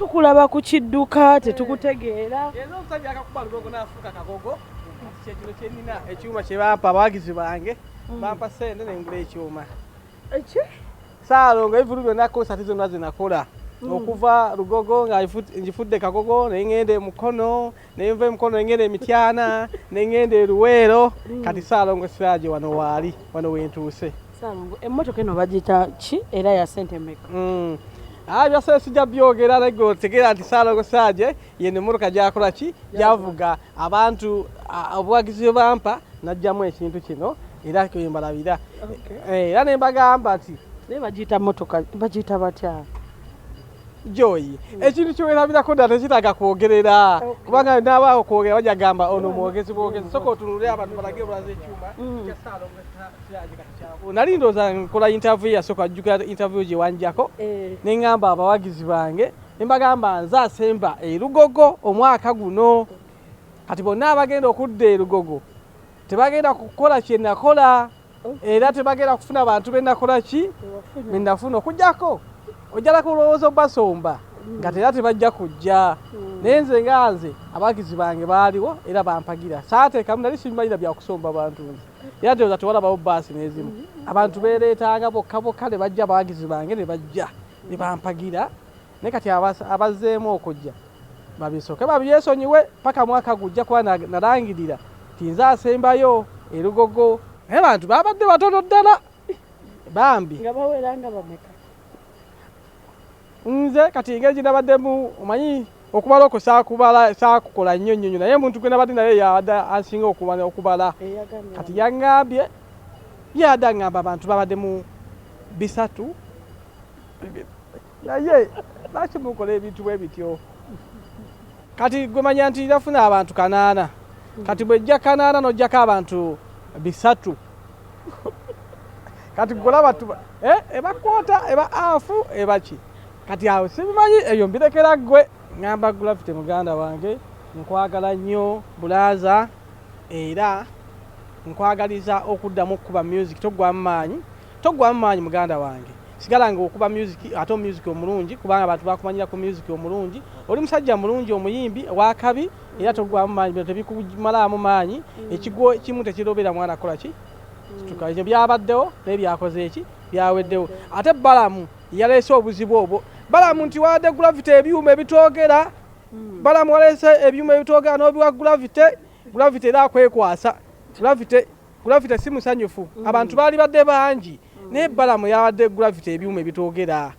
tukulaba ku kidduka tetukutegeera. Era omusajja akakuba lugogo n'afuuka kagogo. Kyekino kye nnina ekyuma kye bampa abawagizi bange. Bampa ssente ne ngula ekyuma. Eki? Ssaalongo ebivulu byonna konsati zonna zinakola. Okuva lugogo nga njifudde kagogo ne ngende mukono ne nve mukono ne ngende emityana ne ngende luweero kati Ssaalongo Siraje wano waali wano wentuuse. Ssaalongo emmotoka eno bagiyita ki era ya ssente mmeka? Byasale sijja byogera naye otegeera nti Ssaalongo Siraje yeno emmotoka gyakola ki gyavuga abantu obuwagizi bampa najjamu ekintu kino era kyembalabira era ne mbagamba nti naye bagiyita mmotoka bagiyita batya? Joy ekintu ky'owerabirako ddala tekitaaga kwogerera kubanga n'abaawo kwogera bajja gamba ono mwogezi soka otunulire abantu balage olwaza ekyuma kya Ssaalongo Siraje kati kyavu. Nali ndowooza nkola interview yasooka ajjukira interview gye wanjako ne ngamba abawagizi bange ne mbagamba nze asemba erugogo omwaka guno kati bonna abagenda okudda erugogo tebagenda kukola kye nakola era tebagenda kufuna bantu be nakola ki be nafuna okujjako ojjala kulowooza obbasomba nga tera tebajja kujja naye nze nga nze abawagizi bange baaliwo era bampagira saateekamu nali simanyira byakusomba abantu nze era ndowooza tewalabawo bbaasi n'ezimu abantu beereetanga bokka ne bajja abawagizi bange ne bajja ne bampagira naye kati abazzeemu okujja babisooke babyesonyiwe paka mwaka gujja kuba nalangirira ti nze asembayo erugogo naye abantu babadde batono ddala bambi nga baweranga bameka? Nze kati engeri gye nabaddemu omanyi okubala okwo saakukola nnyo naye omuntu gwe nabadde naye yabadde ansinga okubala kati yaŋŋambye yadde aŋŋamba abantu babaddemu 3 naye lwaki mukola ebintu bwe bityo kati gwe manya nti yafuna abantu 8 kati bwejja 8 n'ojjako abantu 3 kati golaba ebakwota eba afu ebaki kati awo sibimanyi eyo mbirekera ggwe ngamba Gravity muganda wange nkwagala nnyo bulaaza era nkwagaliza okuddamu okuba music toggwamu maanyi muganda wange sigala nga okuba music ate music omulungi kubanga abantu bakumanyira ku music omulungi oli musajja mulungi omuyimbi wakabi era toggwamu maanyi bino tebikumalamu maanyi ekigo kimu tekirobera mwana akola ki tukaije byabaddewo n'ebyakoze eki byaweddewo ate balamu yaleese obuzibu obwo balamu nti wadde Gravity ebyuma ebitwogera balamu waleese ebyuma ebitwogera n'obiwa Gravity era akwekwasa Gravity si musanyufu abantu baali badde bangi naye balamu yawadde Gravity ebyuma ebitwogera